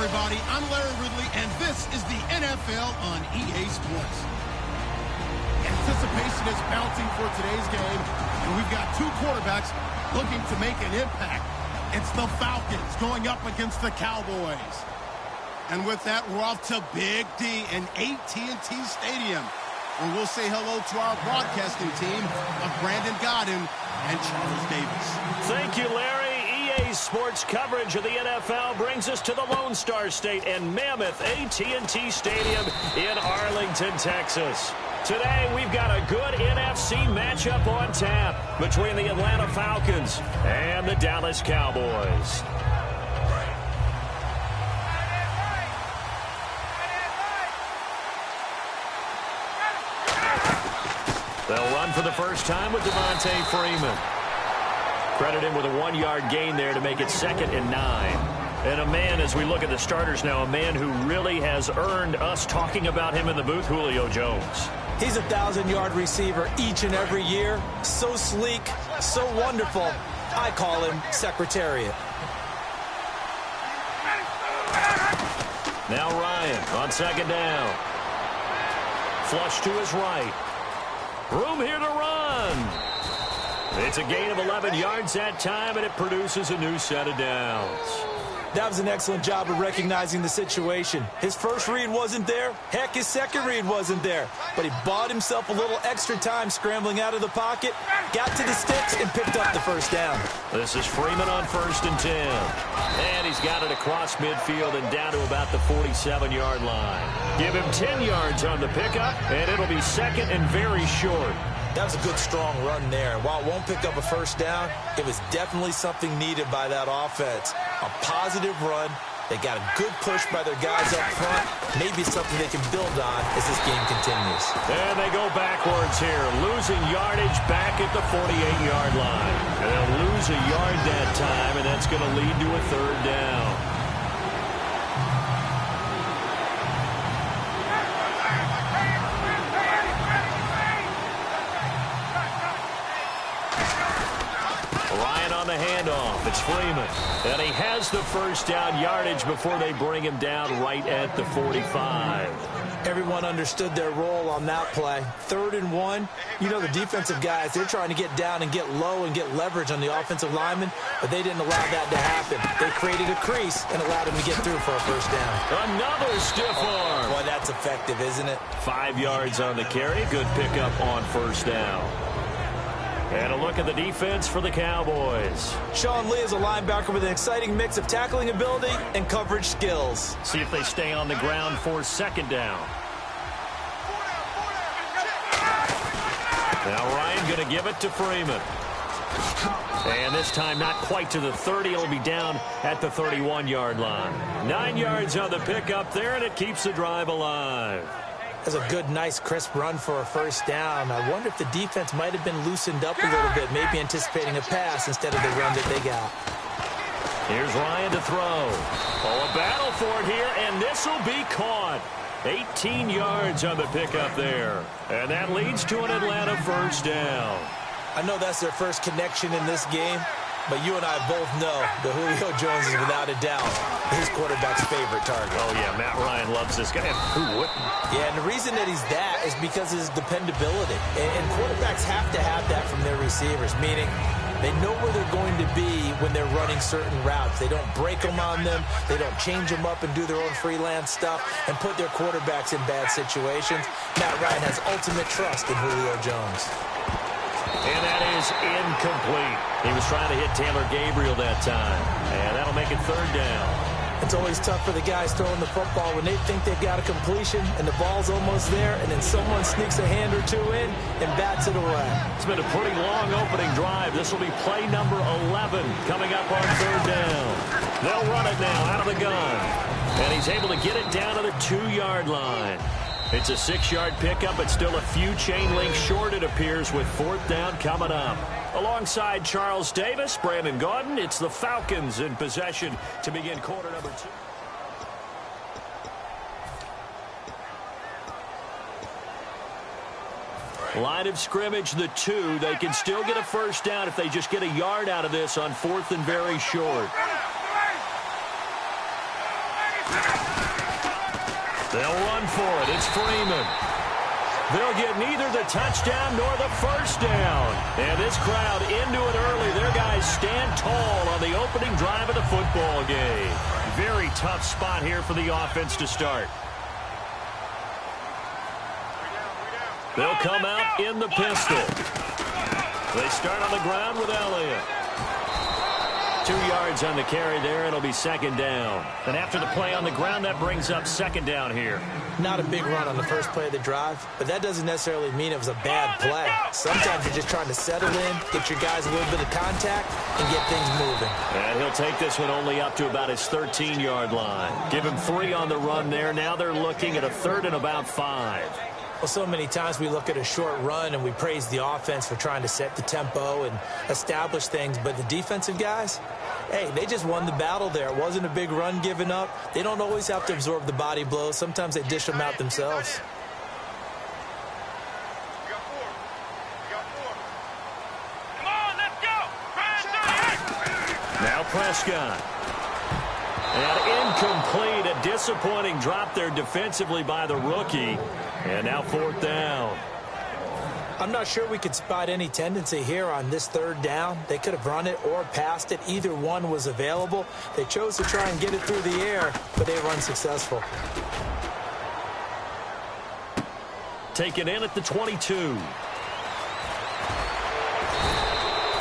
everybody. I'm Larry Ridley, and this is the NFL on EA Sports. Anticipation is mounting for today's game, and we've got two quarterbacks looking to make an impact. It's the Falcons going up against the Cowboys. And with that, we're off to Big D in AT&T Stadium, where we'll say hello to our broadcasting team of Brandon Godden and Charles Davis. Thank you, Larry. EA Sports coverage of the NFL brings us to the Lone Star State and mammoth AT&T Stadium in Arlington, Texas. Today, we've got a good NFC matchup on tap between the Atlanta Falcons and the Dallas Cowboys. They'll run for the first time with Devontae Freeman. Credit him with a 1-yard gain there to make it 2nd and 9. And a man, as we look at the starters now, a man who really has earned us talking about him in the booth, Julio Jones. He's a 1,000-yard receiver each and every year. So sleek, so wonderful. I call him Secretariat. Now Ryan on 2nd down. Flush to his right. Room here to run. It's a gain of 11 yards that time, and it produces a new set of downs. That was an excellent job of recognizing the situation. His first read wasn't there. Heck, his second read wasn't there. But he bought himself a little extra time scrambling out of the pocket, got to the sticks, and picked up the first down. This is Freeman on 1st and 10. And he's got it across midfield and down to about the 47-yard line. Give him 10 yards on the pickup, and it'll be 2nd and very short. That was a good, strong run there. While it won't pick up a first down, it was definitely something needed by that offense. A positive run. They got a good push by their guys up front. Maybe something they can build on as this game continues. And they go backwards here, losing yardage back at the 48-yard line. And they'll lose a yard that time, and that's going to lead to a 3rd down. The handoff. It's Freeman. And he has the first down yardage before they bring him down right at the 45. Everyone understood their role on that play. 3rd and 1. You know, the defensive guys, they're trying to get down and get low and get leverage on the offensive linemen, but they didn't allow that to happen. They created a crease and allowed him to get through for a first down. Another stiff arm. Boy, that's effective, isn't it? 5 yards on the carry. Good pickup on first down. And a look at the defense for the Cowboys. Sean Lee is a linebacker with an exciting mix of tackling ability and coverage skills. See if they stay on the ground for 2nd down. Now Ryan going to give it to Freeman. And this time not quite to the 30. It'll be down at the 31-yard line. 9 yards on the pickup there, and it keeps the drive alive. That's a good, nice, crisp run for a first down. I wonder if the defense might have been loosened up a little bit, maybe anticipating a pass instead of the run that they got. Here's Ryan to throw. Oh, a battle for it here, and this will be caught. 18 yards on the pickup there. And that leads to an Atlanta first down. I know that's their first connection in this game, but you and I both know that Julio Jones is without a doubt his quarterback's favorite target. Oh, yeah, Matt Ryan loves this guy. Who wouldn't? Yeah, and the reason that he's that is because of his dependability. And quarterbacks have to have that from their receivers, meaning they know where they're going to be when they're running certain routes. They don't break them on them. They don't change them up and do their own freelance stuff and put their quarterbacks in bad situations. Matt Ryan has ultimate trust in Julio Jones. And that is incomplete. He was trying to hit Taylor Gabriel that time. And that'll make it 3rd down. It's always tough for the guys throwing the football when they think they've got a completion and the ball's almost there, and then someone sneaks a hand or two in and bats it away. It's been a pretty long opening drive. This will be play number 11 coming up on 3rd down. They'll run it now out of the gun. And he's able to get it down to the 2-yard line. It's a 6-yard pickup, but still a few chain links short, it appears, with 4th down coming up. Alongside Charles Davis, Brandon Gaudin, it's the Falcons in possession to begin quarter number 2. Line of scrimmage, the 2. They can still get a first down if they just get a yard out of this on 4th and very short. They'll run for it. It's Freeman. They'll get neither the touchdown nor the first down. And this crowd into it early. Their guys stand tall on the opening drive of the football game. Very tough spot here for the offense to start. They'll come out in the pistol. They start on the ground with Elliott. 2 yards on the carry there. It'll be second down. And after the play on the ground, that brings up second down here. Not a big run on the first play of the drive, but that doesn't necessarily mean it was a bad play. Sometimes you're just trying to settle in, get your guys a little bit of contact, and get things moving. And he'll take this one only up to about his 13-yard line. Give him 3 on the run there. Now they're looking at a third and about 5. Well, so many times we look at a short run and we praise the offense for trying to set the tempo and establish things, but the defensive guys, hey, they just won the battle there. It wasn't a big run given up. They don't always have to absorb the body blows. Sometimes they dish them out themselves. Come on, let's go. Now Prescott. And incomplete. A disappointing drop there defensively by the rookie. And now fourth down. I'm not sure we could spot any tendency here on this third down. They could have run it or passed it. Either one was available. They chose to try and get it through the air, but they were unsuccessful. Taken in at the 22.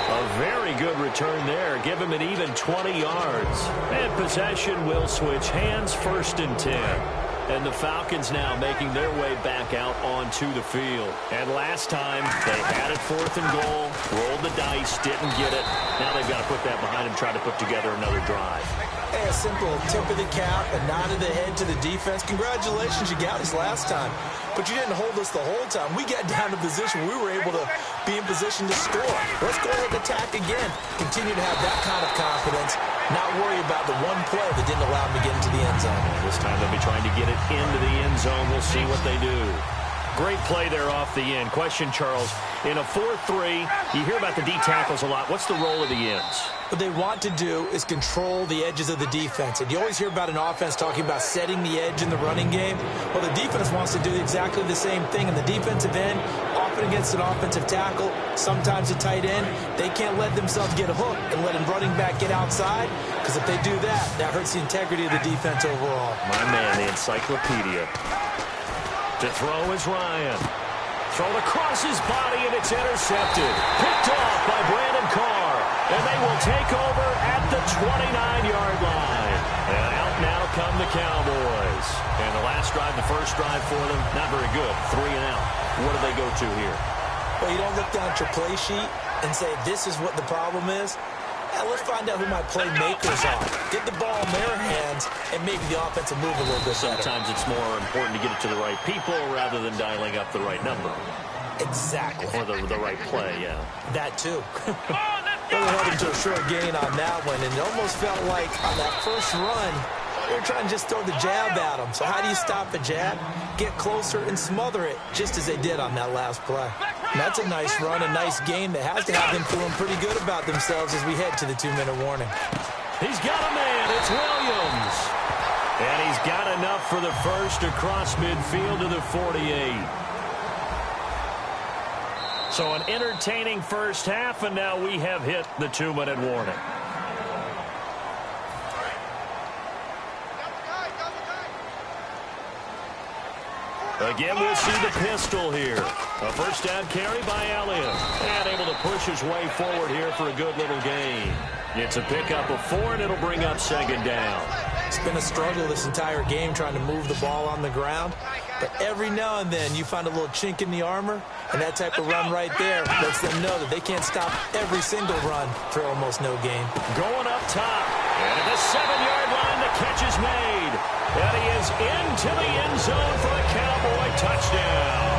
A very good return there. Give him an even 20 yards. And possession will switch hands, 1st and 10. And the Falcons now making their way back out onto the field. And last time, they had it 4th and goal, rolled the dice, didn't get it. Now they've got to put that behind them, try to put together another drive. Hey, a simple tip of the cap, a nod of the head to the defense. Congratulations, you got us last time. But you didn't hold us the whole time. We got down to position. We were able to be in position to score. Let's go ahead and attack again. Continue to have that kind of confidence. Not worry about the one play that didn't allow them to get into the end zone. This time they'll be trying to get it into the end zone. We'll see what they do. Great play there off the end. Question, Charles, in a 4-3, you hear about the D tackles a lot. What's the role of the ends? What they want to do is control the edges of the defense. And you always hear about an offense talking about setting the edge in the running game. Well, the defense wants to do exactly the same thing. And the defensive end, often against an offensive tackle, sometimes a tight end, they can't let themselves get hooked and let a running back get outside. Because if they do that, that hurts the integrity of the defense overall. My man, the encyclopedia. To throw is Ryan. Thrown across his body, and it's intercepted. Picked off by Brandon Carr. And they will take over at the 29-yard line. And out now come the Cowboys. And the last drive, the first drive for them, not very good. 3 and out. What do they go to here? Well, you don't look down at your play sheet and say, this is what the problem is. Now, let's find out who my playmakers are. Get the ball in their hands, and maybe the offense will move a little bit better. Sometimes it's more important to get it to the right people rather than dialing up the right number. Exactly. Or the right play, yeah. That, too. Well, they're heading to a short gain on that one, and it almost felt like on that first run, they were trying to just throw the jab at them. So how do you stop a jab? Get closer and smother it, just as they did on that last play. And that's a nice run, a nice game that has to have them feeling pretty good about themselves as we head to the 2-minute warning. He's got a man. It's Williams. And he's got enough for the first across midfield to the 48. So an entertaining first half, and now we have hit the 2-minute warning. Again, we'll see the pistol here. A first down carry by Elliott. And able to push his way forward here for a good little gain. It's a pickup of 4, and it'll bring up second down. It's been a struggle this entire game trying to move the ball on the ground. But every now and then you find a little chink in the armor, and that type of run right there lets them know that they can't stop every single run for almost no gain. Going up top. And at the 7-yard line, the catch is made. And he is into the end zone for a Cowboy touchdown.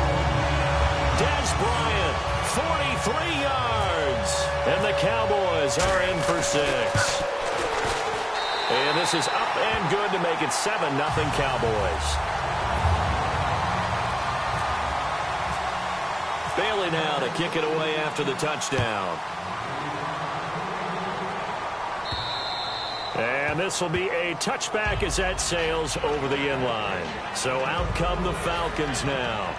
Dez Bryant, 43 yards. And the Cowboys are in for 6. And this is up and good to make it 7-0 Cowboys. Bailey now to kick it away after the touchdown. And this will be a touchback as that sails over the end line. So out come the Falcons now.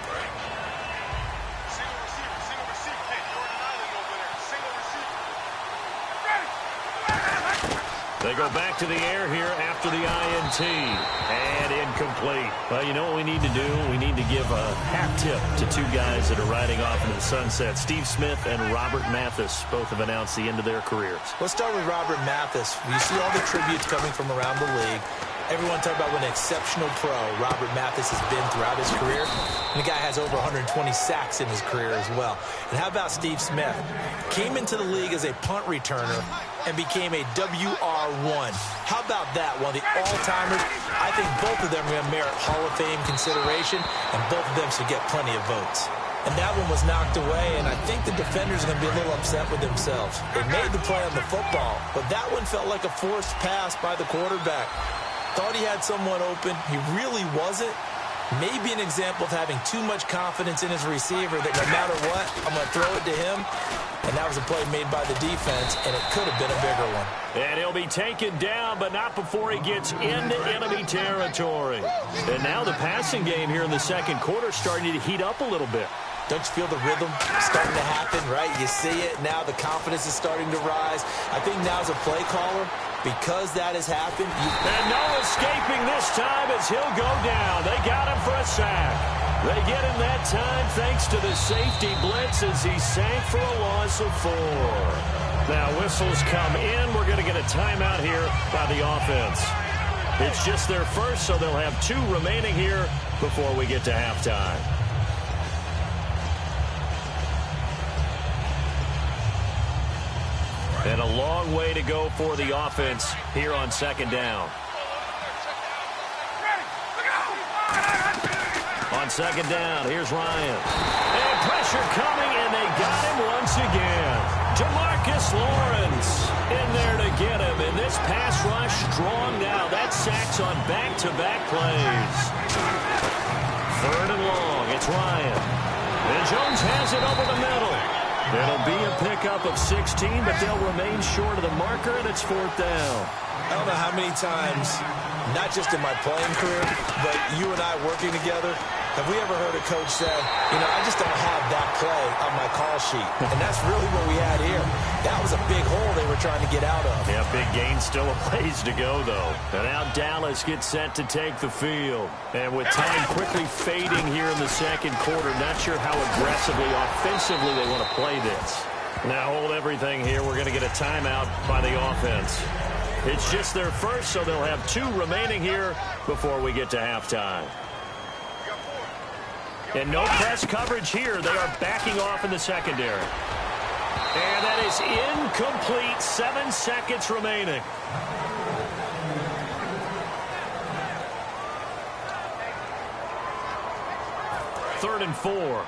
They go back to the air here after the INT. And incomplete. Well, you know what we need to do? We need to give a hat tip to two guys that are riding off into the sunset. Steve Smith and Robert Mathis both have announced the end of their careers. Let's start with Robert Mathis. You see all the tributes coming from around the league. Everyone talking about what an exceptional pro Robert Mathis has been throughout his career. And the guy has over 120 sacks in his career as well. And how about Steve Smith? Came into the league as a punt returner and became a WR1. How about that? One of the all-timers. I think both of them are going to merit Hall of Fame consideration, and both of them should get plenty of votes. And that one was knocked away, and I think the defenders are going to be a little upset with themselves. They made the play on the football, but that one felt like a forced pass by the quarterback. Thought he had someone open. He really wasn't. Maybe an example of having too much confidence in his receiver that no matter what, I'm going to throw it to him. And that was a play made by the defense, and it could have been a bigger one. And he'll be taken down, but not before he gets into enemy territory. And now the passing game here in the second quarter starting to heat up a little bit. Don't you feel the rhythm starting to happen, right? You see it. Now the confidence is starting to rise. I think now as a play caller, because that has happened. And no escaping this time as he'll go down. They got him for a sack. They get him that time thanks to the safety blitz as he sank for a loss of 4. Now whistles come in. We're going to get a timeout here by the offense. It's just their first, so they'll have 2 remaining here before we get to halftime. And a long way to go for the offense here on second down. On second down, here's Ryan. And pressure coming, and they got him once again. Demarcus Lawrence in there to get him. And this pass rush strong now. That sacks on back-to-back plays. Third and long, it's Ryan. And Jones has it over the middle. It'll be a pickup of 16, but they'll remain short of the marker, and it's 4th down. I don't know how many times, not just in my playing career, but you and I working together, have we ever heard a coach say, you know, I just don't have that play on my call sheet. And that's really what we had here. That was a big hole they were trying to get out of. Yeah, big gain, still a ways to go, though. And now Dallas gets set to take the field. And with time quickly fading here in the second quarter, not sure how aggressively, offensively they want to play this. Now hold everything here. We're going to get a timeout by the offense. It's just their first, so they'll have 2 remaining here before we get to halftime. And no press coverage here. They are backing off in the secondary. And that is incomplete. 7 seconds remaining. Third and 4.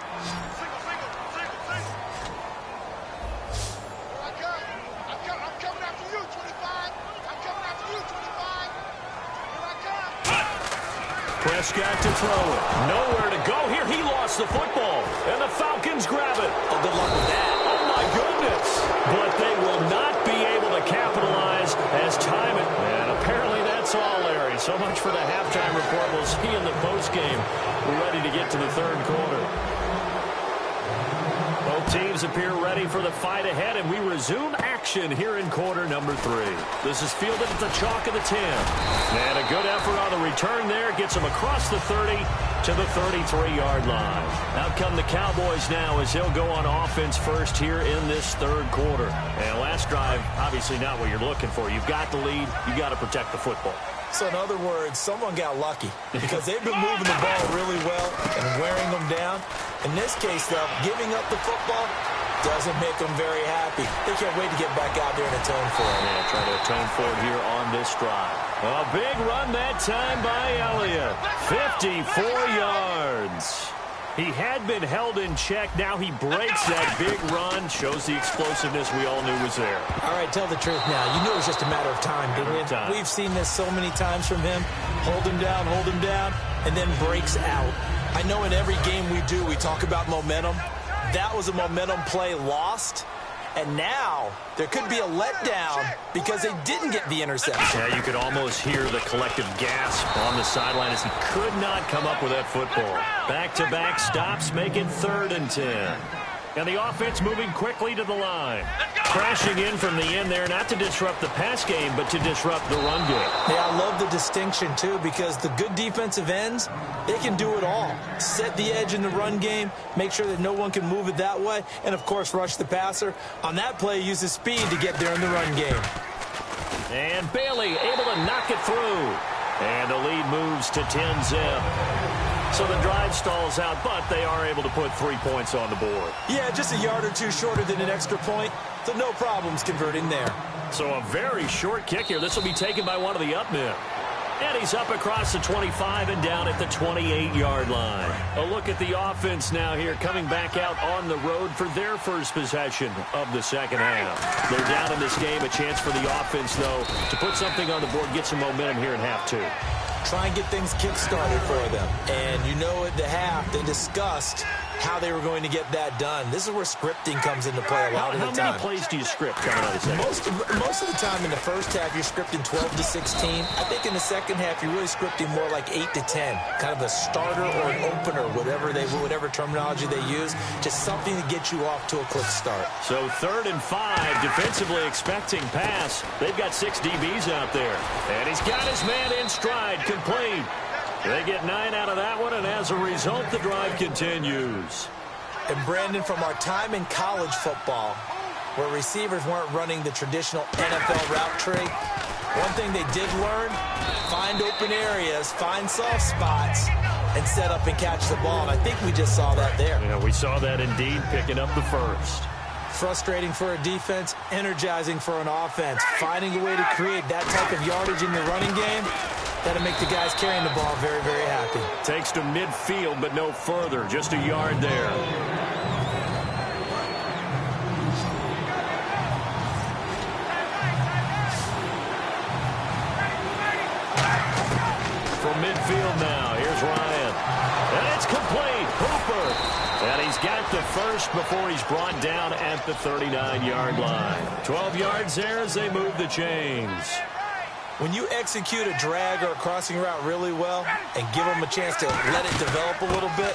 Prescott to throw it. Nowhere to go here. He lost the football. And the Falcons grab it. Oh, good luck with that. Oh, my goodness. But they will not be able to capitalize as time. And apparently that's all, Larry. So much for the halftime report. We'll see in the postgame. We're ready to get to the third quarter. Both teams appear ready for the fight ahead, and we resume action here in quarter number 3. This is fielded at the chalk of the 10. And a good effort on the return there. Gets him across the 30 to the 33-yard line. Out come the Cowboys now as he'll go on offense first here in this third quarter. And last drive, obviously not what you're looking for. You've got the lead. You've got to protect the football. So in other words, someone got lucky because they've been moving the ball really well and wearing them down. In this case, though, giving up the football doesn't make them very happy. They can't wait to get back out there and atone for it. Yeah, trying to atone for it here on this drive. A big run that time by Elliott. 54 yards. He had been held in check. Now he breaks that big run. Shows the explosiveness we all knew was there. All right, tell the truth now. You knew it was just a matter of time, didn't you? We've seen this so many times from him. Hold him down, and then breaks out. I know in every game we do, we talk about momentum. That was a momentum play lost, And now there could be a letdown because they didn't get the interception. Yeah, you could almost hear the collective gasp on the sideline as he could not come up with that football. Back-to-back stops make it 3rd and 10. And the offense moving quickly to the line. Crashing in from the end there, not to disrupt the pass game, but to disrupt the run game. Yeah, I love the distinction, too, because the good defensive ends, they can do it all. Set the edge in the run game, make sure that no one can move it that way, and, of course, rush the passer. On that play, use his speed to get there in the run game. And Bailey able to knock it through. And the lead moves to 10-zip. So the drive stalls out, but they are able to put 3 points on the board. Yeah, just a yard or two shorter than an extra point, so no problems converting there. So a very short kick here. This will be taken by one of the up men. And he's up across the 25 and down at the 28-yard line. A look at the offense now here, coming back out on the road for their first possession of the second half. They're down in this game. A chance for the offense, though, to put something on the board, get some momentum here in half 2. Try and get things kick-started for them. And you know at the half, they discussed how they were going to get that done. This is where scripting comes into play a lot of the time. How many plays do you script coming out of the second? Most of the time in the first half, you're scripting 12 to 16. I think in the second half, you're really scripting more like 8 to 10. Kind of a starter or an opener, whatever terminology they use. Just something to get you off to a quick start. So 3rd and 5, defensively expecting pass. They've got 6 DBs out there. And he's got his man in stride, complete. They get 9 out of that one, and as a result, the drive continues. And Brandon, from our time in college football, where receivers weren't running the traditional NFL route tree, one thing they did learn, find open areas, find soft spots, and set up and catch the ball. And I think we just saw that there. Yeah, we saw that indeed, picking up the first. Frustrating for a defense, energizing for an offense. Finding a way to create that type of yardage in the running game, that'll make the guys carrying the ball very, very happy. Takes to midfield, but no further. Just a yard there. From midfield now, here's Ryan. And it's complete. Hooper. And he's got the first before he's brought down at the 39-yard line. 12 yards there as they move the chains. When you execute a drag or a crossing route really well and give them a chance to let it develop a little bit,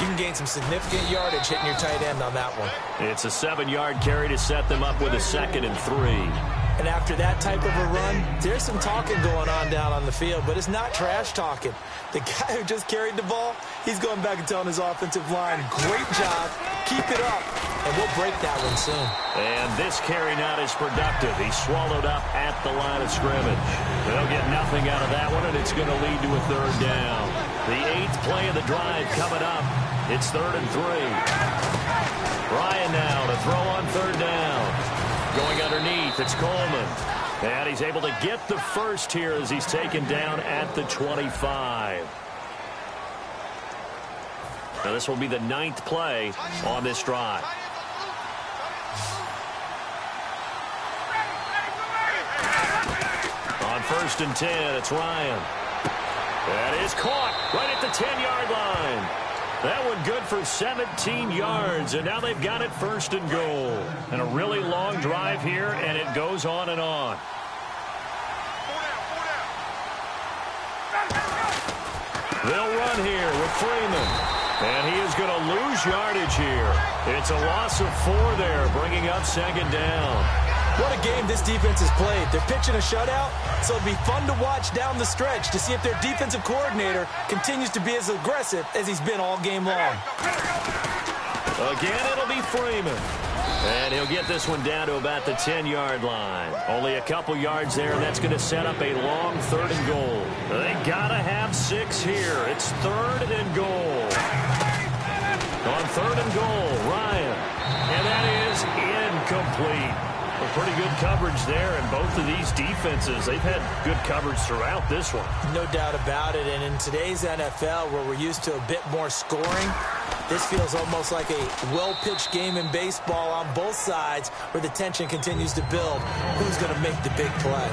you can gain some significant yardage hitting your tight end on that one. It's a 7-yard carry to set them up with a 2nd and 3. And after that type of a run, there's some talking going on down on the field, but it's not trash talking. The guy who just carried the ball, he's going back and telling his offensive line, great job, keep it up, and we'll break that one soon. And this carry not as productive. He's swallowed up at the line of scrimmage. They'll get nothing out of that one, and it's going to lead to a 3rd down. The 8th play of the drive coming up. It's 3rd and 3. Ryan now to throw on 3rd down. Going underneath, it's Coleman. And he's able to get the first here as he's taken down at the 25. Now this will be the 9th play on this drive. On 1st and 10, it's Ryan. That is caught right at the 10-yard line. That one good for 17 yards, and now they've got it 1st and goal. And a really long drive here, and it goes on and on. They'll run here with Freeman. And he is going to lose yardage here. It's a loss of 4 there, bringing up 2nd down. What a game this defense has played. They're pitching a shutout, so it'll be fun to watch down the stretch to see if their defensive coordinator continues to be as aggressive as he's been all game long. Again, it'll be Freeman. And he'll get this one down to about the 10-yard line. Only a couple yards there, and that's going to set up a long 3rd and goal. They got to have 6 here. It's 3rd and goal. On 3rd and goal, Ryan. And that is incomplete. Pretty good coverage there, and both of these defenses, they've had good coverage throughout this one. No doubt about it, and in today's NFL, where we're used to a bit more scoring, this feels almost like a well-pitched game in baseball on both sides, where the tension continues to build. Who's going to make the big play?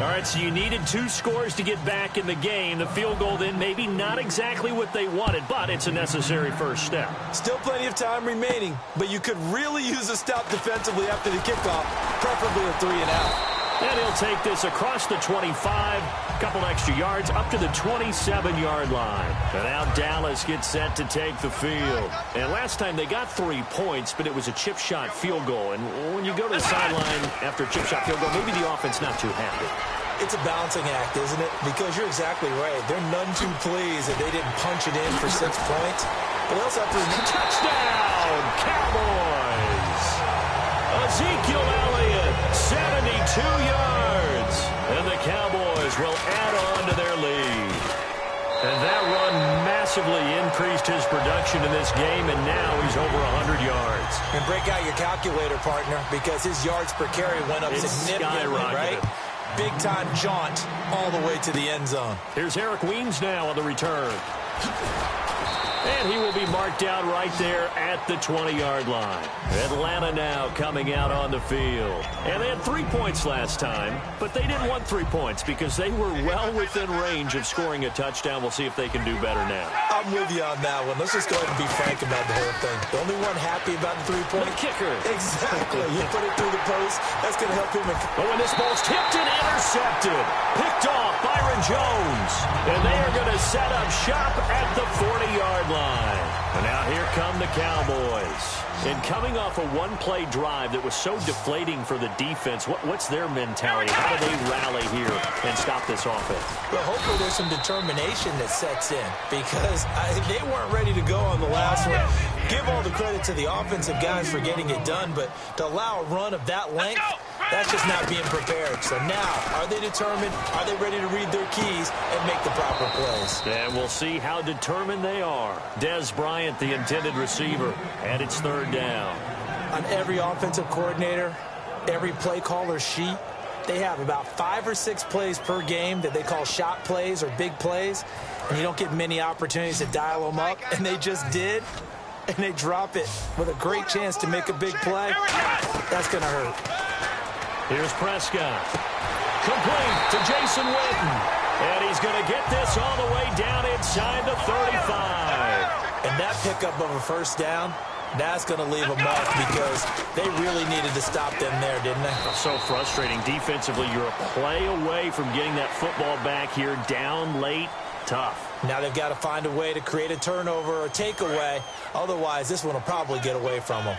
All right, so you needed 2 scores to get back in the game. The field goal then maybe not exactly what they wanted, but it's a necessary first step. Still plenty of time remaining, but you could really use a stop defensively after the kickoff, preferably a 3-and-out. And he'll take this across the 25, a couple extra yards, up to the 27-yard line. And now Dallas gets set to take the field. And last time they got 3 points, but it was a chip shot field goal. And when you go to the sideline after a chip shot field goal, maybe the offense not too happy. It's a balancing act, isn't it? Because you're exactly right. They're none too pleased that they didn't punch it in for 6 points. But they also have to... Touchdown, Cowboys! Ezekiel Elliott, 72 yards. And the Cowboys will add on to their lead. And that run massively increased his production in this game, and now he's over 100 yards. And break out your calculator, partner, because his yards per carry went up significantly, right? Big-time jaunt all the way to the end zone. Here's Eric Weems now on the return. And he will be marked out right there at the 20-yard line. Atlanta now coming out on the field. And they had 3 points last time, but they didn't want 3 points because they were well within range of scoring a touchdown. We'll see if they can do better now. I'm with you on that one. Let's just go ahead and be frank about the whole thing. The only one happy about the 3-point. The kicker. Exactly. You put it through the post. That's going to help him. Oh, and this ball's tipped and intercepted. Picked off Byron Jones. And they are going to set up shop at the 40-yard line. And now here come the Cowboys. And coming off a one-play drive that was so deflating for the defense, what's their mentality? How do they rally here and stop this offense? Well, hopefully there's some determination that sets in because they weren't ready to go on the last one. Give all the credit to the offensive guys for getting it done, but to allow a run of that length, that's just not being prepared. So now, are they determined? Are they ready to read their keys and make the proper plays? And we'll see how determined they are. Des Bryant, the intended receiver, and it's 3rd down. On every offensive coordinator, every play caller sheet, they have about 5 or 6 plays per game that they call shot plays or big plays, and you don't get many opportunities to dial them up, and they just did, and they drop it with a great chance to make a big play. That's going to hurt. Here's Prescott. Complete to Jason Witten. And he's going to get this all the way down inside the 35. And that pickup of a first down, that's going to leave a mark because they really needed to stop them there, didn't they? So frustrating. Defensively, you're a play away from getting that football back here down late. Tough. Now they've got to find a way to create a turnover or takeaway. Otherwise, this one will probably get away from them.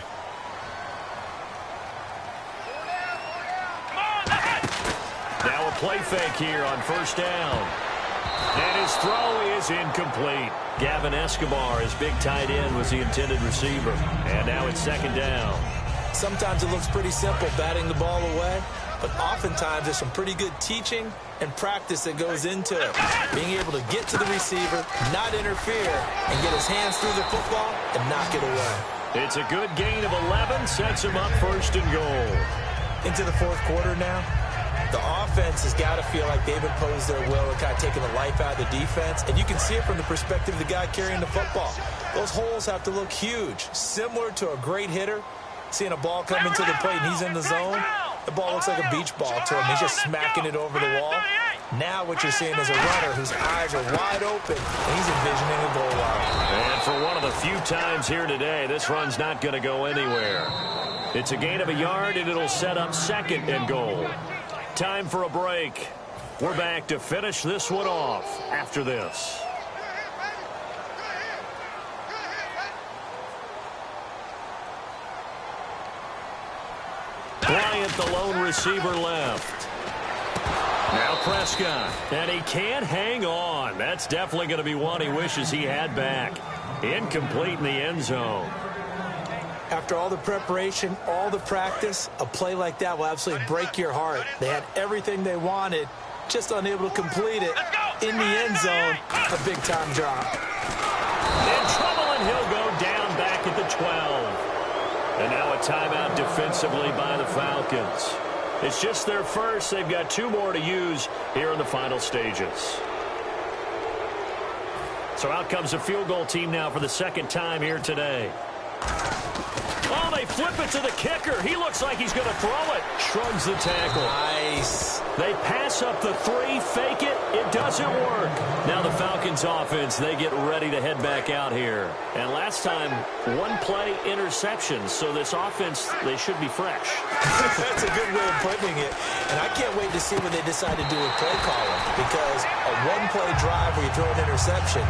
Now a play fake here on 1st down. And his throw is incomplete. Gavin Escobar, his big tight end, was the intended receiver. And now it's 2nd down. Sometimes it looks pretty simple, batting the ball away. But oftentimes there's some pretty good teaching and practice that goes into it. Being able to get to the receiver, not interfere, and get his hands through the football and knock it away. It's a good gain of 11. Sets him up 1st and goal. Into the 4th quarter now. The offense has got to feel like they've imposed their will and kind of taken the life out of the defense. And you can see it from the perspective of the guy carrying the football. Those holes have to look huge, similar to a great hitter. Seeing a ball come into the plate and he's in the zone, the ball looks like a beach ball to him. He's just smacking it over the wall. Now what you're seeing is a runner whose eyes are wide open, and he's envisioning a goal line. And for one of the few times here today, this run's not going to go anywhere. It's a gain of a yard, and it'll set up 2nd and goal. Time for a break. We're back to finish this one off after this. Bryant, the lone receiver, left. Now Prescott, and he can't hang on. That's definitely going to be one he wishes he had back. Incomplete in the end zone. After all the preparation, all the practice, a play like that will absolutely break your heart. They had everything they wanted, just unable to complete it. In the end zone, a big-time drop. In trouble, and he'll go down back at the 12. And now a timeout defensively by the Falcons. It's just their first. They've got 2 more to use here in the final stages. So out comes a field goal team now for the 2nd time here today. Oh, they flip it to the kicker. He looks like he's going to throw it. Shrugs the tackle. Nice. They pass up the 3, fake it. It doesn't work. Now the Falcons offense, they get ready to head back out here. And last time, 1 play interception. So this offense, they should be fresh. That's a good way of putting it. And I can't wait to see what they decide to do with play calling. Because a 1-play drive where you throw an interception,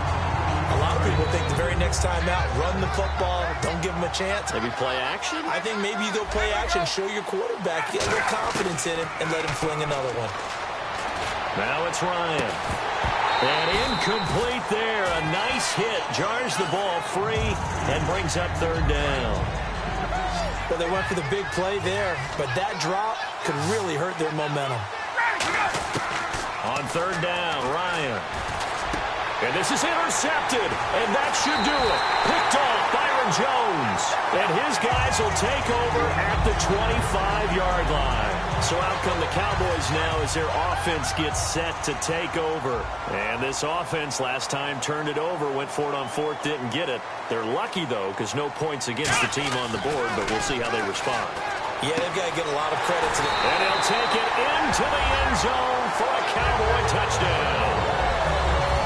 a lot of people think the very next time out, run the football, don't give them a chance. Maybe play action? I think maybe you go play action, show your quarterback, get a little confidence in him, and let him fling another one. Now it's Ryan. And incomplete there. A nice hit. Jars the ball free and brings up 3rd down. Well, they went for the big play there, but that drop could really hurt their momentum. On 3rd down, Ryan. And this is intercepted, and that should do it. Picked off Byron Jones. And his guys will take over at the 25-yard line. So out come the Cowboys now as their offense gets set to take over. And this offense last time turned it over, went for it on 4th, didn't get it. They're lucky, though, because no points against the team on the board, but we'll see how they respond. Yeah, they've got to get a lot of credit to them. And he'll take it into the end zone for a Cowboy touchdown.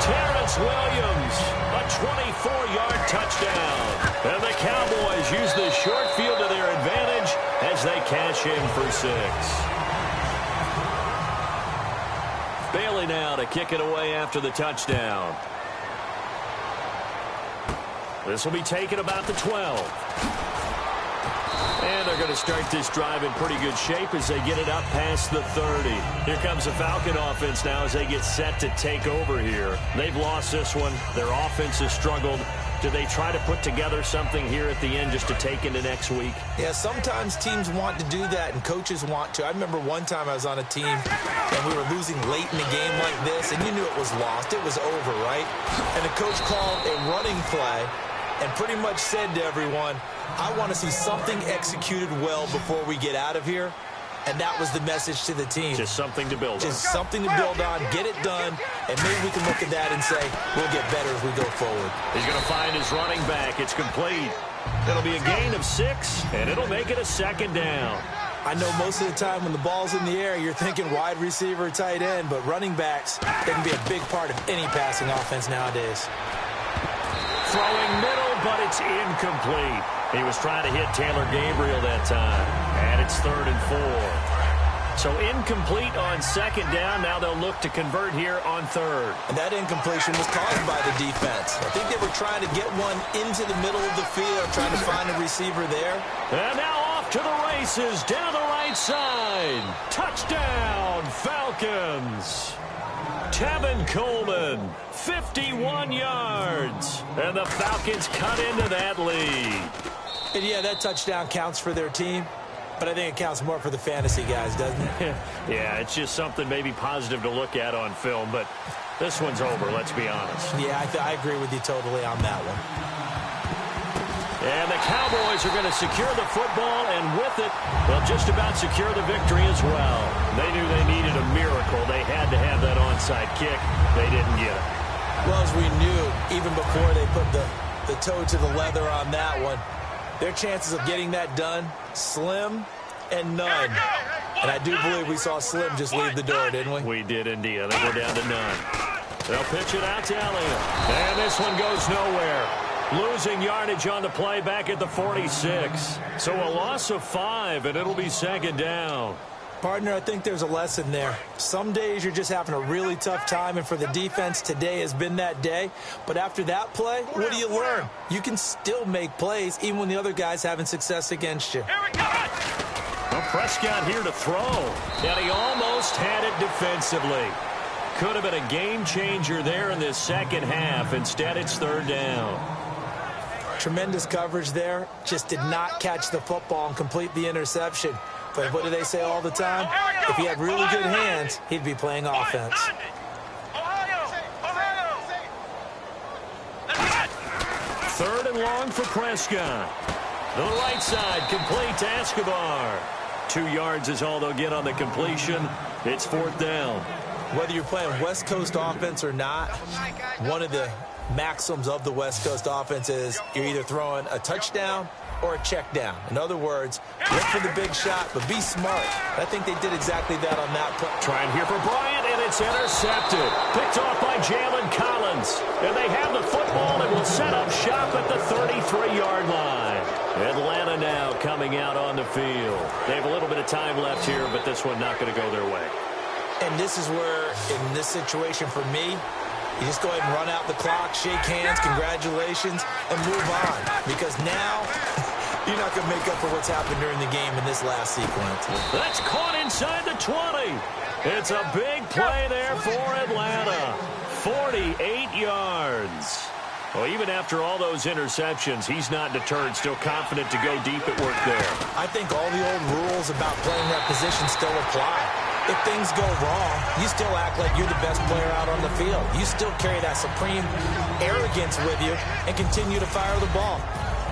Terrence Williams, a 24-yard touchdown. And the Cowboys use the short field to their advantage as they cash in for 6. Bailey now to kick it away after the touchdown. This will be taken about the 12. And they're going to start this drive in pretty good shape as they get it up past the 30. Here comes the Falcon offense now as they get set to take over here. They've lost this one. Their offense has struggled. Do they try to put together something here at the end just to take into next week? Yeah, sometimes teams want to do that and coaches want to. I remember one time I was on a team and we were losing late in a game like this, and you knew it was lost. It was over, right? And the coach called a running play and pretty much said to everyone, I want to see something executed well before we get out of here. And that was the message to the team. Just something to build on. Just something to build on, get it done, and maybe we can look at that and say, we'll get better as we go forward. He's going to find his running back. It's complete. It'll be a gain of 6, and it'll make it a 2nd down. I know most of the time when the ball's in the air, you're thinking wide receiver, tight end, but running backs, they can be a big part of any passing offense nowadays. Throwing middle, but it's incomplete. He was trying to hit Taylor Gabriel that time. And it's 3rd and 4. So incomplete on 2nd down. Now they'll look to convert here on 3rd. And that incompletion was caused by the defense. I think they were trying to get one into the middle of the field, trying to find a receiver there. And now off to the races, down the right side. Touchdown, Falcons. Tevin Coleman, 51 yards. And the Falcons cut into that lead. And yeah, that touchdown counts for their team, but I think it counts more for the fantasy guys, doesn't it? Yeah, it's just something maybe positive to look at on film, but this one's over, let's be honest. Yeah, I agree with you totally on that one. And the Cowboys are going to secure the football, and with it, they'll just about secure the victory as well. They knew they needed a miracle. They had to have that onside kick. They didn't get it. Well, as we knew, even before they put the toe to the leather on that one, their chances of getting that done, slim and none. And I do believe we saw Slim just leave the door, didn't we? We did indeed. I think we're down to none. They'll pitch it out to Elliott. And this one goes nowhere. Losing yardage on the play back at the 46. So a loss of 5, and it'll be 2nd down. Partner, I think there's a lesson there. Some days you're just having a really tough time, and for the defense, today has been that day. But after that play, what do you learn? You can still make plays even when the other guy's having success against you. Well, Prescott here to throw, and he almost had it defensively. Could have been a game changer there in this second half. Instead, it's 3rd down. Tremendous coverage there. Just did not catch the football and complete the interception. But what do they say all the time? If he had really good hands, he'd be playing offense. 3rd and long for Prescott. To the right side, complete to Escobar. 2 yards is all they'll get on the completion. It's 4th down. Whether you're playing West Coast offense or not, one of the maxims of the West Coast offense is you're either throwing a touchdown or a check down. In other words, look for the big shot, but be smart. I think they did exactly that on that play. Trying here for Bryant, and it's intercepted. Picked off by Jalen Collins. And they have the football and will set up shop at the 33-yard line. Atlanta now coming out on the field. They have a little bit of time left here, but this one not going to go their way. And this is where, in this situation for me, you just go ahead and run out the clock, shake hands, congratulations, and move on. Because now, you're not going to make up for what's happened during the game in this last sequence. That's caught inside the 20. It's a big play there for Atlanta. 48 yards. Well, even after all those interceptions, he's not deterred, still confident to go deep at work there. I think all the old rules about playing that position still apply. If things go wrong, you still act like you're the best player out on the field. You still carry that supreme arrogance with you and continue to fire the ball.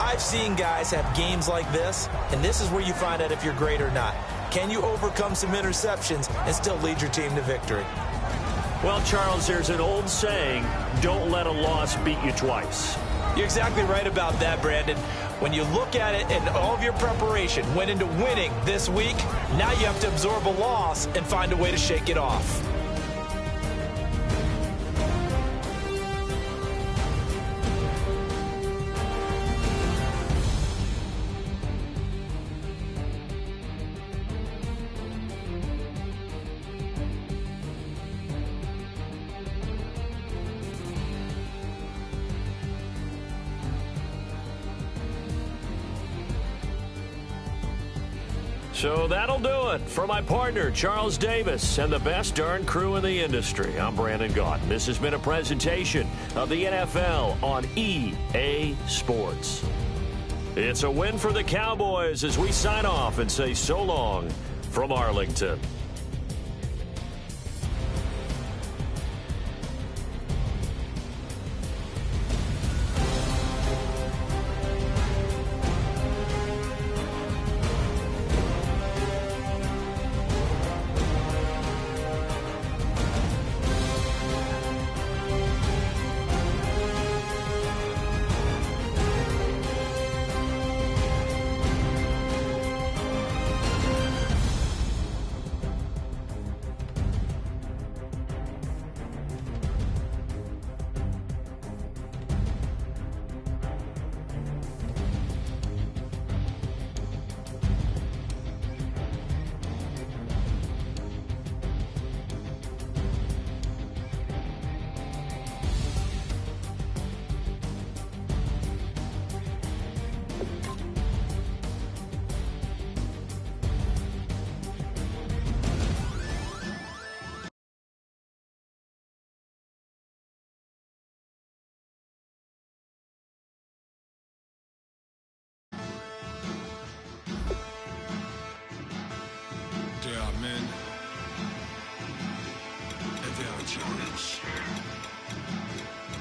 I've seen guys have games like this, and this is where you find out if you're great or not. Can you overcome some interceptions and still lead your team to victory? Well, Charles, there's an old saying, don't let a loss beat you twice. You're exactly right about that, Brandon. When you look at it and all of your preparation went into winning this week, now you have to absorb a loss and find a way to shake it off. So that'll do it for my partner, Charles Davis, and the best darn crew in the industry. I'm Brandon Gaudin. This has been a presentation of the NFL on EA Sports. It's a win for the Cowboys as we sign off and say so long from Arlington.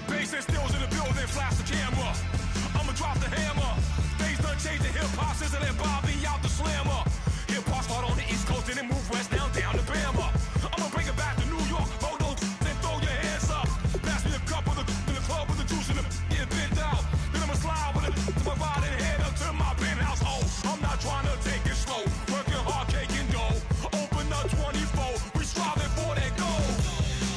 Bass stills in the building, flash the camera. I'ma drop the hammer. Things done changed the hip-hop since that Bobby out the slammer. Hip-hop start on the East Coast and then move west down to Bama. I'ma bring it back to New York. Hold those and throw your hands up. Pass me a cup of the in the club with the juice in the get bent out. Then I'ma slide with it to my ride and head up to my penthouse. Oh, I'm not trying to take it slow. Working hard, caking dough. Open up 24. We striving for that goal.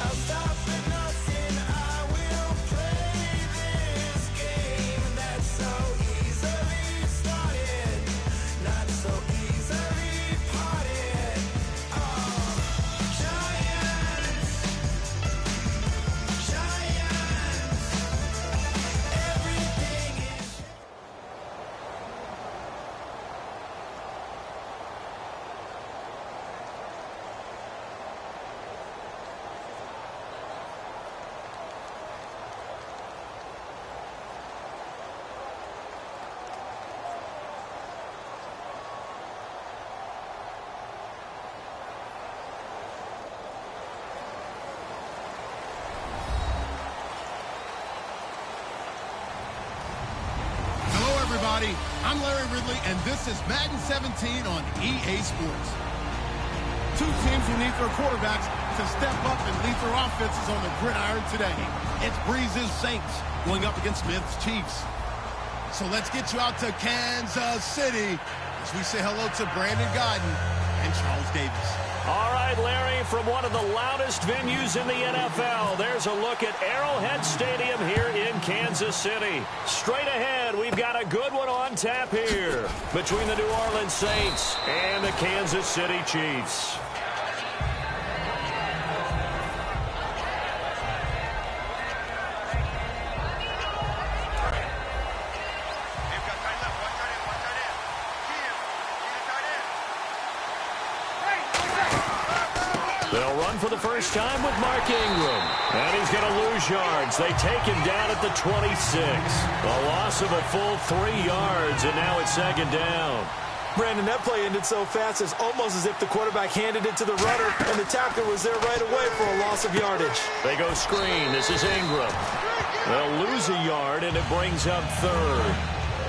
I'll stop at nothing. I will play this game that's so easily started, not so easily parted. Oh, giants, everything is. Hello, everybody. I'm Larry Ridley, and this is Madden 17 on EA Sports. Two teams will need their quarterbacks to step up and lead their offenses on the gridiron today. It's Breeze's Saints going up against Smith's Chiefs. So let's get you out to Kansas City as we say hello to Brandon Gaudin and Charles Davis. All right, Larry, from one of the loudest venues in the NFL, there's a look at Arrowhead Stadium here in Kansas City. Straight ahead, we've got a good one on tap here between the New Orleans Saints and the Kansas City Chiefs. They'll run for the first time with Mark Ingram. And he's going to lose yards. They take him down at the 26. A loss of a full 3 yards, and now it's second down. Brandon, that play ended so fast, it's almost as if the quarterback handed it to the runner, and the tackler was there right away for a loss of yardage. They go screen. This is Ingram. They'll lose a yard, and it brings up third.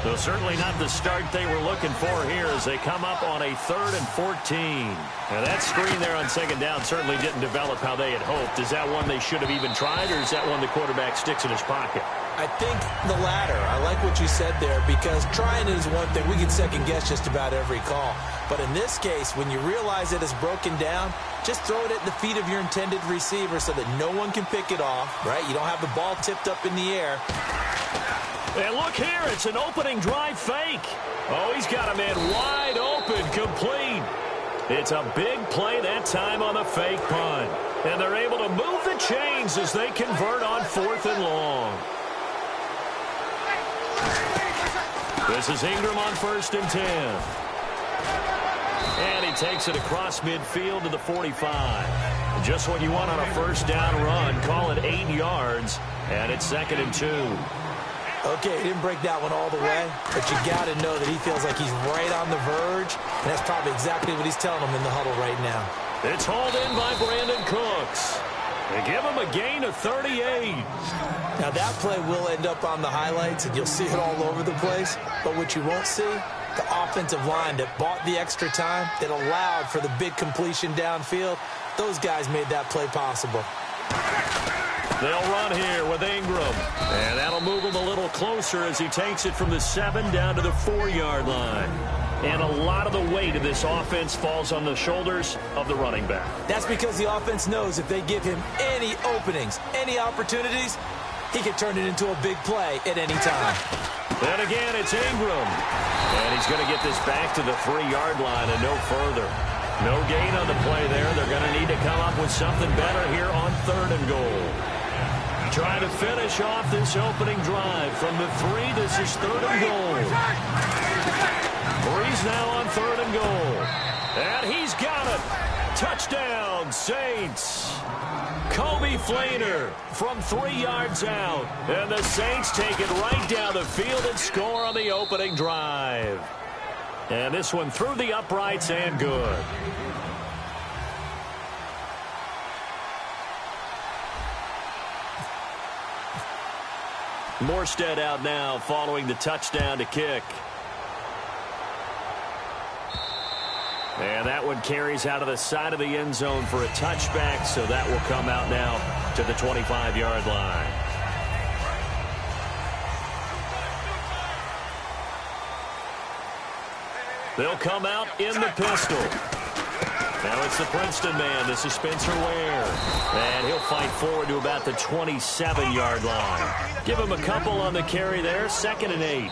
Though certainly not the start they were looking for here as they come up on a 3rd and 14. Now that screen there on second down certainly didn't develop how they had hoped. Is that one they should have even tried, or is that one the quarterback sticks in his pocket? I think the latter. I like what you said there, because trying is one thing. We can second guess just about every call. But in this case, when you realize it is broken down, just throw it at the feet of your intended receiver so that no one can pick it off, right? You don't have the ball tipped up in the air. And look here, it's an opening drive fake. Oh, he's got a man wide open, complete. It's a big play that time on the fake punt. And they're able to move the chains as they convert on 4th and long. This is Ingram on 1st and 10. And he takes it across midfield to the 45. Just what you want on a first down run. Call it 8 yards, and it's 2nd and 2. Okay, he didn't break that one all the way, but you got to know that he feels like he's right on the verge, and that's probably exactly what he's telling him in the huddle right now. It's hauled in by Brandon Cooks. They give him a gain of 38. Now, that play will end up on the highlights, and you'll see it all over the place, but what you won't see, the offensive line that bought the extra time, that allowed for the big completion downfield, those guys made that play possible. They'll run here with Ingram. And that'll move him a little closer as he takes it from the 7 down to the 4-yard line. And a lot of the weight of this offense falls on the shoulders of the running back. That's because the offense knows if they give him any openings, any opportunities, he can turn it into a big play at any time. Then again, it's Ingram. And he's going to get this back to the 3-yard line and no further. No gain on the play there. They're going to need to come up with something better here on 3rd and goal. Trying to finish off this opening drive from the 3. This is 3rd and goal. Breeze now on 3rd and goal. And he's got it. Touchdown, Saints. Kobe Flainer from 3 yards out. And the Saints take it right down the field and score on the opening drive. And this one through the uprights and good. Morstead out now following the touchdown to kick. And that one carries out of the side of the end zone for a touchback, so that will come out now to the 25-yard line. They'll come out in the pistol. Now it's the Princeton man. This is Spencer Ware. And he'll fight forward to about the 27-yard line. Give him a couple on the carry there. 2nd and 8.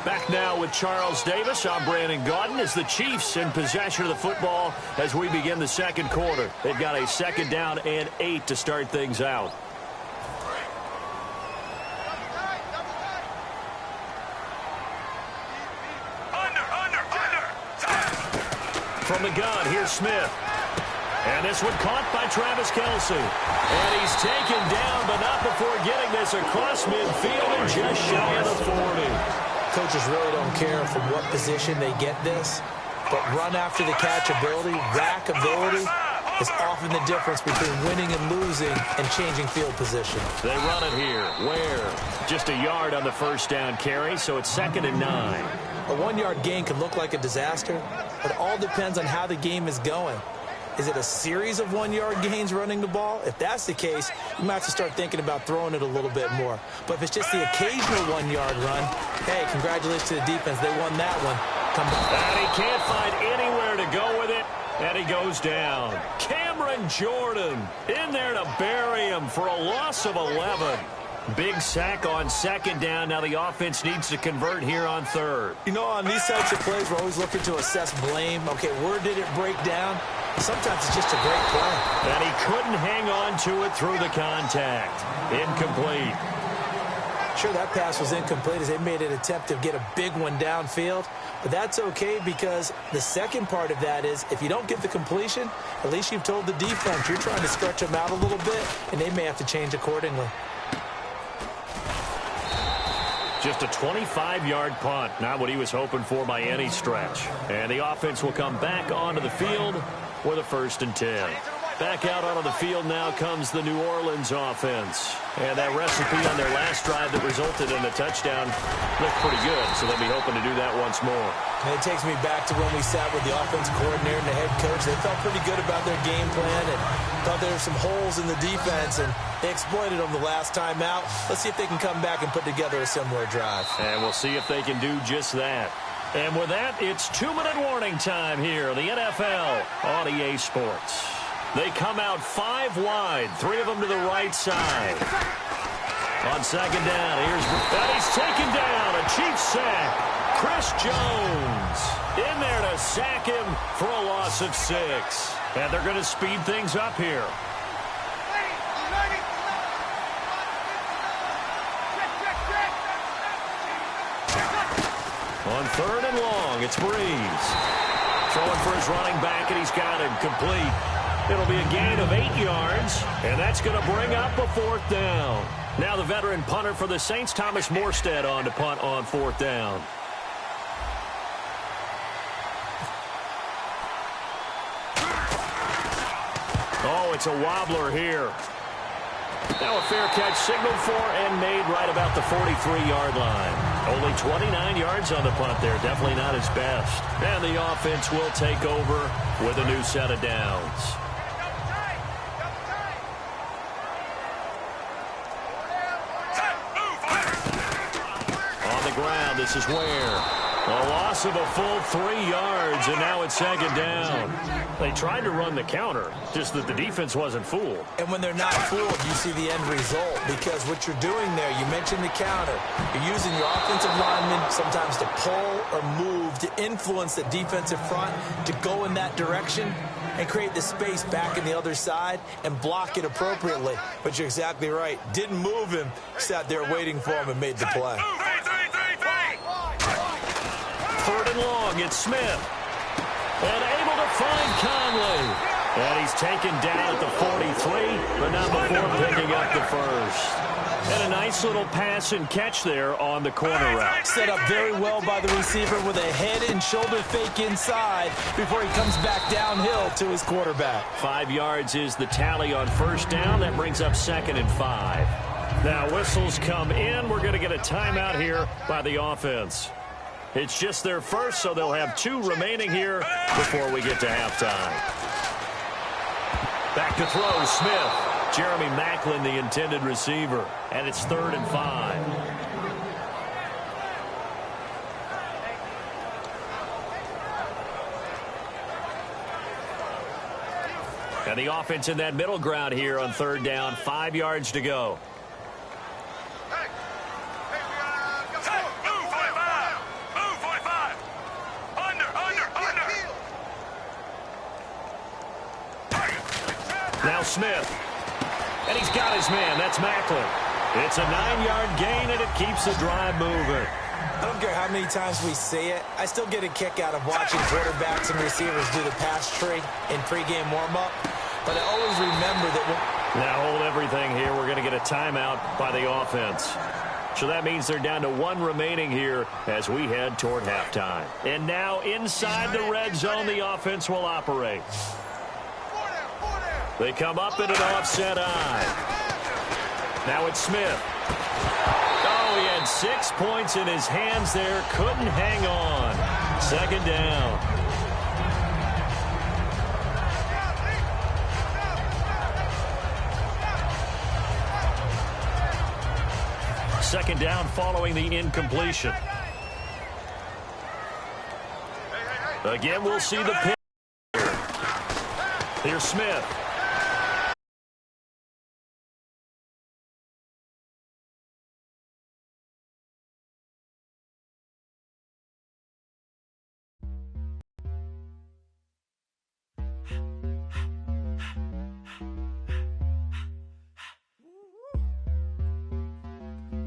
Back now with Charles Davis. I'm Brandon Gaudin as the Chiefs in possession of the football as we begin the second quarter. They've got a 2nd down and 8 to start things out. From the gun, here's Smith. And this one caught by Travis Kelce. And he's taken down, but not before getting this across midfield and just shy of the 40. Coaches really don't care from what position they get this, but run after the catch ability, rack ability, is often the difference between winning and losing and changing field position. They run it here. Where? Just a yard on the first down carry, so it's 2nd and 9. A 1-yard gain can look like a disaster, but it all depends on how the game is going. Is it a series of 1-yard gains running the ball? If that's the case, you might have to start thinking about throwing it a little bit more. But if it's just the occasional 1-yard run, hey, congratulations to the defense. They won that one. Come back. And he can't find anywhere to go with it, and he goes down. Cameron Jordan in there to bury him for a loss of 11. Big sack on second down. Now the offense needs to convert here on third. You know, on these types of plays, we're always looking to assess blame. Okay, where did it break down? Sometimes it's just a great play. And he couldn't hang on to it through the contact. Incomplete. Sure, that pass was incomplete as they made an attempt to get a big one downfield. But that's okay because the second part of that is if you don't get the completion, at least you've told the defense you're trying to stretch them out a little bit, and they may have to change accordingly. Just a 25-yard punt, not what he was hoping for by any stretch. And the offense will come back onto the field with a 1st and 10. Back out onto the field now comes the New Orleans offense. And that recipe on their last drive that resulted in a touchdown looked pretty good, so they'll be hoping to do that once more. And it takes me back to when we sat with the offensive coordinator and the head coach. They felt pretty good about their game plan and thought there were some holes in the defense, and they exploited them the last time out. Let's see if they can come back and put together a similar drive. And we'll see if they can do just that. And with that, it's 2-minute warning time here in the NFL on EA Sports. They come out 5 wide, 3 of them to the right side. On second down, he's taken down, a Chiefs sack. Chris Jones in there to sack him for a loss of 6. And they're going to speed things up here. On 3rd and long, it's Breeze. Throwing for his running back, and he's got him complete. It'll be a gain of 8 yards, and that's going to bring up a 4th down. Now the veteran punter for the Saints, Thomas Morstead, on to punt on 4th down. Oh, it's a wobbler here. Now a fair catch signaled for and made right about the 43-yard line. Only 29 yards on the punt there. Definitely not his best. And the offense will take over with a new set of downs. On the ground, this is Ware. A loss of a full 3 yards, and now it's 2nd down. They tried to run the counter, just that the defense wasn't fooled. And when they're not fooled, you see the end result, because what you're doing there, you mentioned the counter. You're using your offensive linemen sometimes to pull or move, to influence the defensive front, to go in that direction and create the space back in the other side and block it appropriately. But you're exactly right. Didn't move him, sat there waiting for him and made the play. 3rd and long, it's Smith. And able to find Conley. And he's taken down at the 43, but not before picking up the 1st. And a nice little pass and catch there on the corner route. Set up very well by the receiver with a head and shoulder fake inside before he comes back downhill to his quarterback. 5 yards is the tally on 1st down. That brings up 2nd and 5. Now whistles come in. We're going to get a timeout here by the offense. It's just their first, so they'll have 2 remaining here before we get to halftime. Back to throw, Smith. Jeremy Maclin, the intended receiver. And it's 3rd and 5. And the offense in that middle ground here on 3rd down. 5 yards to go. Now Smith. And he's got his man. That's Maclin. It's a 9-yard gain, and it keeps the drive moving. I don't care how many times we say it. I still get a kick out of watching quarterbacks and receivers do the pass tree in pregame warm-up. But I always remember that when... Now hold everything here. We're going to get a timeout by the offense. So that means they're down to 1 remaining here as we head toward halftime. And now inside the red zone, the offense will operate. They come up in an offset eye. Now it's Smith. Oh, he had 6 points in his hands there. Couldn't hang on. 2nd down. second down following the incompletion. Again, we'll see the pitch. Here's Smith.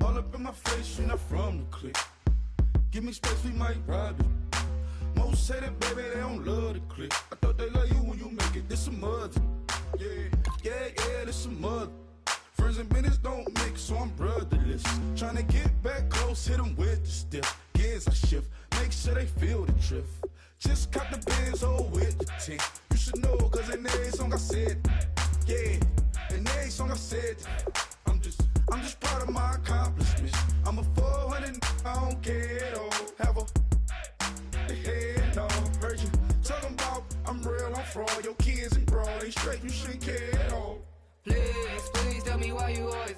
All up in my face, you're not from the clique. Give me space, we might ride it. Most say that, baby, they don't love the clique. I thought they love you when you make it. This some mother. Yeah, this some mother. Friends and business don't mix, so I'm brotherless. Tryna get back close, hit them with the stiff. Gears I shift, make sure they feel the drift. Just caught the Benz, oh, with the tint. You should know, cause in every song I said, yeah, in every song I said, I'm just proud of my accomplishments. I'm a 400, I don't care at all. Have a head on. Heard you talking about I'm real, I'm fraud. Your kids and broad, they straight, you shouldn't care at all. Please tell me why you always